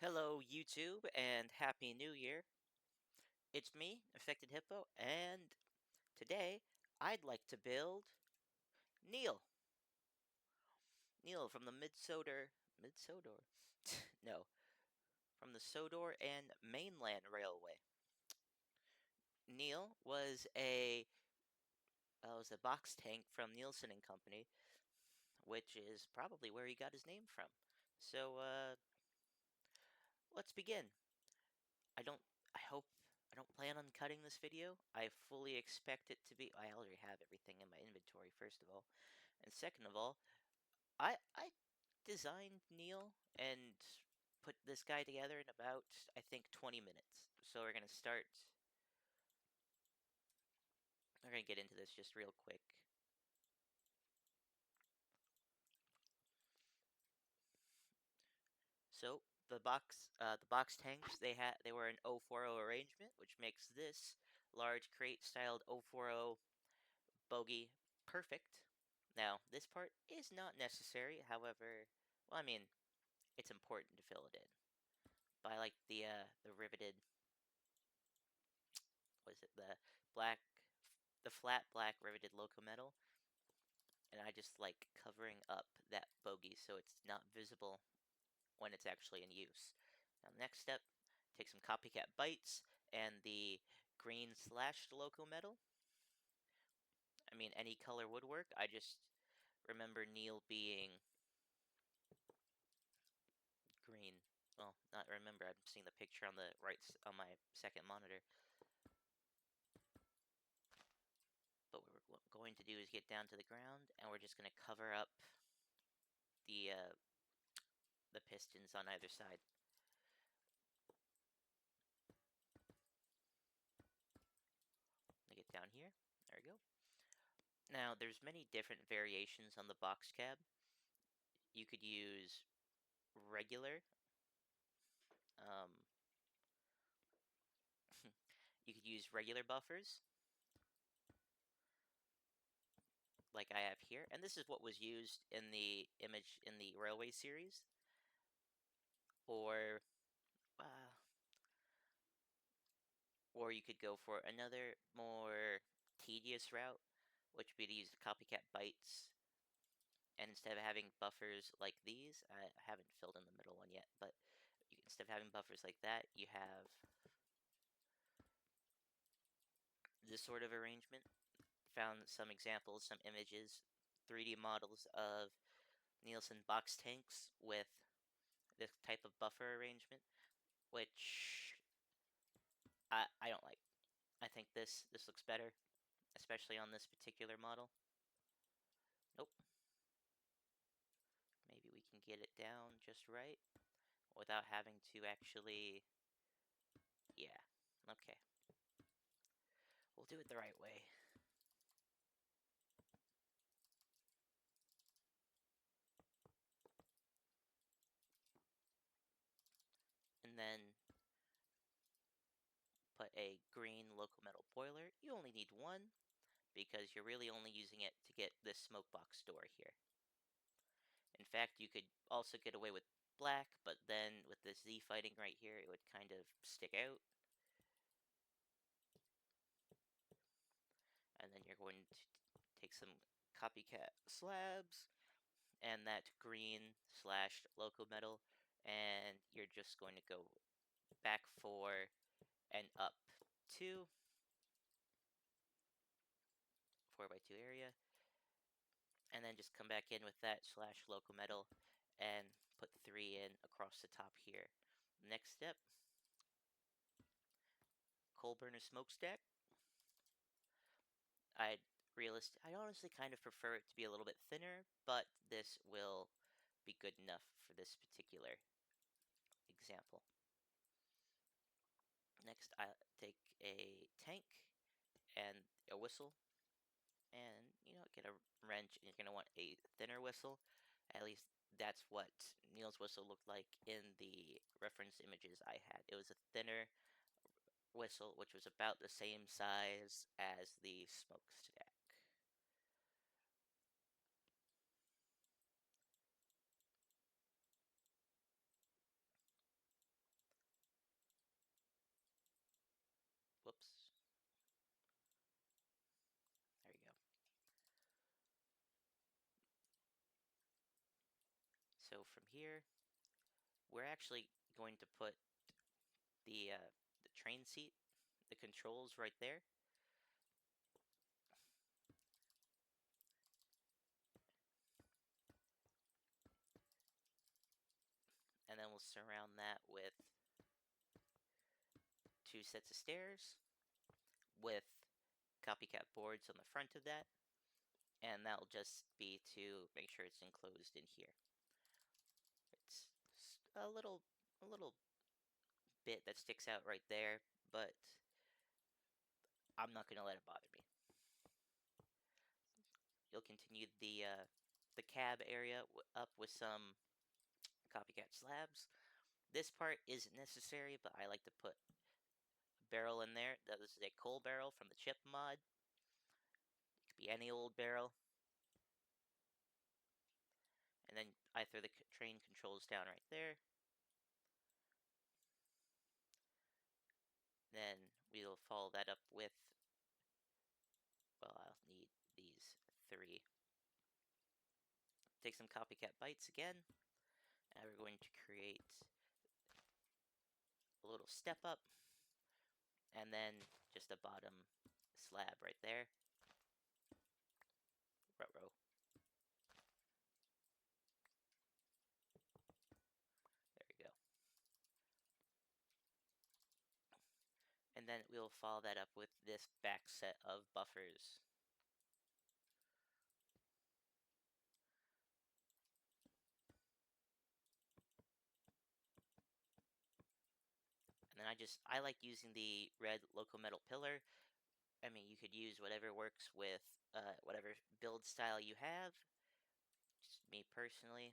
Hello, YouTube, and Happy New Year. It's me, Affected Hippo, and today I'd like to build Neil. Neil from the Mid-Sodor? No, from the Sodor and Mainland Railway. Neil was a box tank from Nielsen and Company, which is probably where he got his name from. So, let's begin. I don't, I don't plan on cutting this video. I fully expect it to be, I already have everything in my inventory, first of all. And second of all, I designed Neil and put this guy together in about, I think, 20 minutes. So we're gonna get into this just real quick. So the box tanks they were an 040 arrangement, which makes this large crate styled 040 bogey perfect. Now, this part is not necessary, however, well, I mean, it's important to fill it in. But I like the riveted, what is it, black, the flat black riveted locomotive, and I just like covering up that bogey so it's not visible when it's actually in use. Now, next step, take some copycat bites and the green slashed locomotive. I mean, any color would work. I just remember Neil being green. Well, not remember. I'm seeing the picture on the right on my second monitor. But what we're going to do is get down to the ground, and we're just going to cover up the uh, the pistons on either side. Get down here. There we go. Now, there's many different variations on the box cab. You could use regular. Um, you could use regular buffers, like I have here, and this is what was used in the image in the railway series. Or, uh, or you could go for another more tedious route, which would be to use the copycat bytes. And instead of having buffers like these, I haven't filled in the middle one yet, but instead of having buffers like that, you have this sort of arrangement. Found some examples, some images, 3D models of Nielsen box tanks with this type of buffer arrangement, which I don't like. I think this looks better, especially on this particular model. Nope. Maybe we can get it down just right without having to actually... Yeah, okay. We'll do it the right way. And then put a green locomotive boiler. You only need one because you're really only using it to get this smoke box door here. In fact, you could also get away with black, but then with the Z fighting right here, it would kind of stick out. And then you're going to take some copycat slabs and that green slashed loco metal, and you're just going to go back 4 and up 2, 4x2 area, and then just come back in with that slash loco metal and put 3 in across the top here. Next step, coal burner smokestack. I honestly kind of prefer it to be a little bit thinner, but this will be good enough for this particular example. Next, I take a tank and a whistle, and get a wrench, and you're gonna want a thinner whistle. At least that's what Neil's whistle looked like in the reference images I had. It was a thinner whistle, which was about the same size as the smokestack. So from here, we're actually going to put the train seat, the controls right there. And then we'll surround that with 2 sets of stairs with copycat boards on the front of that. And that'll just be to make sure it's enclosed in here. It's a little bit that sticks out right there, but I'm not going to let it bother me. You'll continue the cab area up with some copycat slabs. This part isn't necessary, but I like to put a barrel in there. This is a coal barrel from the chip mod. It could be any old barrel. And then I throw the train controls down right there. Then we'll follow that up with, well, I'll need these 3. Take some copycat bytes again, and we're going to create a little step up, and then just a bottom slab right there. Ruh-roh. There we go. And then we'll follow that up with this back set of buffers. And then I like using the red locomotive pillar. I mean, you could use whatever works with whatever build style you have. Just me personally,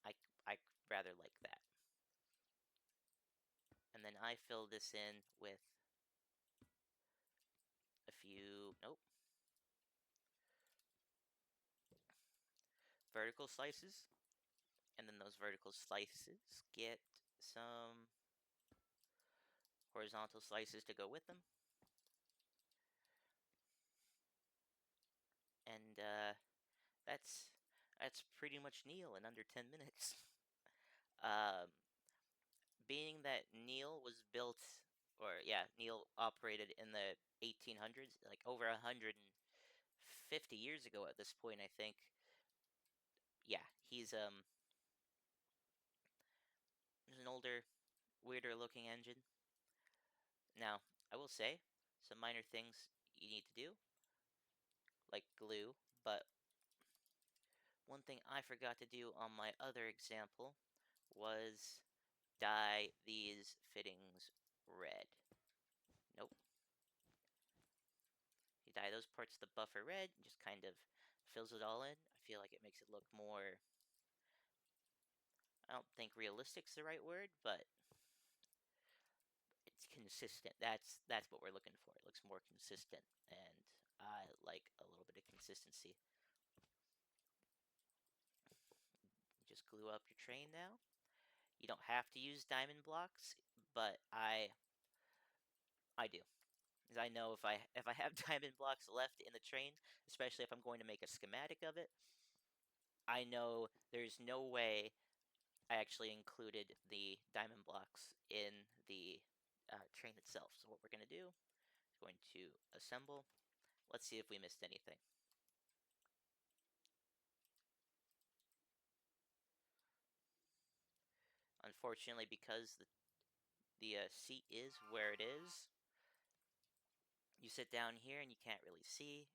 I rather like that. And then I fill this in with a few, nope, vertical slices. And then those vertical slices get some horizontal slices to go with them. And that's pretty much Neil in under 10 minutes. um, Being that Neil was built, or yeah, Neil operated in the 1800s, like over 150 years ago at this point, I think. Yeah, he's an older, weirder looking engine. Now, I will say some minor things you need to do, like glue, but one thing I forgot to do on my other example was dye these fittings red. Nope. You dye those parts of the buffer red, and just kind of fills it all in. I feel like it makes it look more, I don't think realistic's the right word, but it's consistent. That's what we're looking for. It looks more consistent, and I like a little bit of consistency. Just glue up your train now. You don't have to use diamond blocks, but I do. Because I know if I have diamond blocks left in the train, especially if I'm going to make a schematic of it, I know there's no way I actually included the diamond blocks in the train itself. So what we're going to do is going to assemble. Let's see if we missed anything. Unfortunately, because the seat is where it is, you sit down here and you can't really see.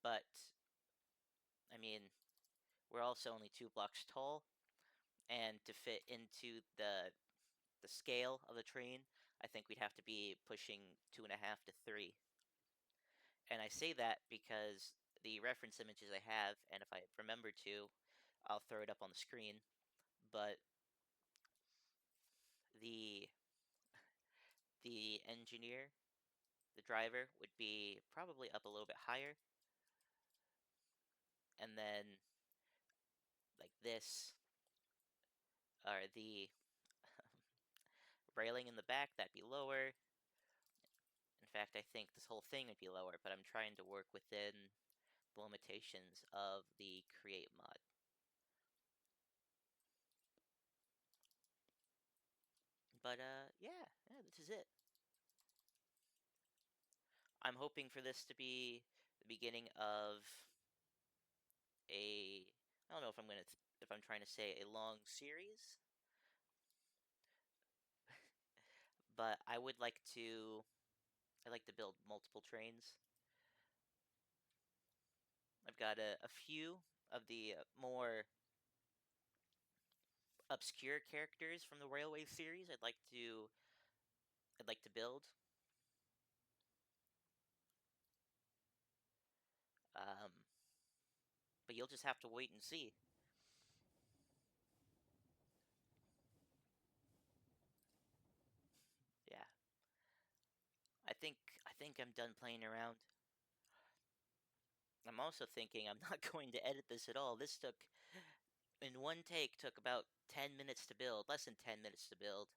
But, I mean, we're also only 2 blocks tall, and to fit into the scale of the train, I think we'd have to be pushing 2.5 to 3. And I say that because the reference images I have, and if I remember to, I'll throw it up on the screen. But the engineer, the driver, would be probably up a little bit higher, and then like this, or the railing in the back, that'd be lower. In fact, I think this whole thing would be lower, but I'm trying to work within the limitations of the create mod. But yeah, this is it. I'm hoping for this to be the beginning of a. I don't know if if I'm trying to say a long series, but I would like to. I like to build multiple trains. I've got a few of the more obscure characters from the Railway series. I'd like to build. Um, but you'll just have to wait and see. Yeah, I think I'm done playing around. I'm also thinking I'm not going to edit this at all. This took in one take took about 10 minutes to build, less than 10 minutes to build.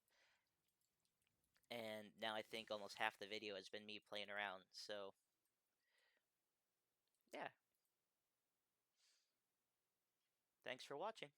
And now I think almost half the video has been me playing around. So, yeah. Thanks for watching.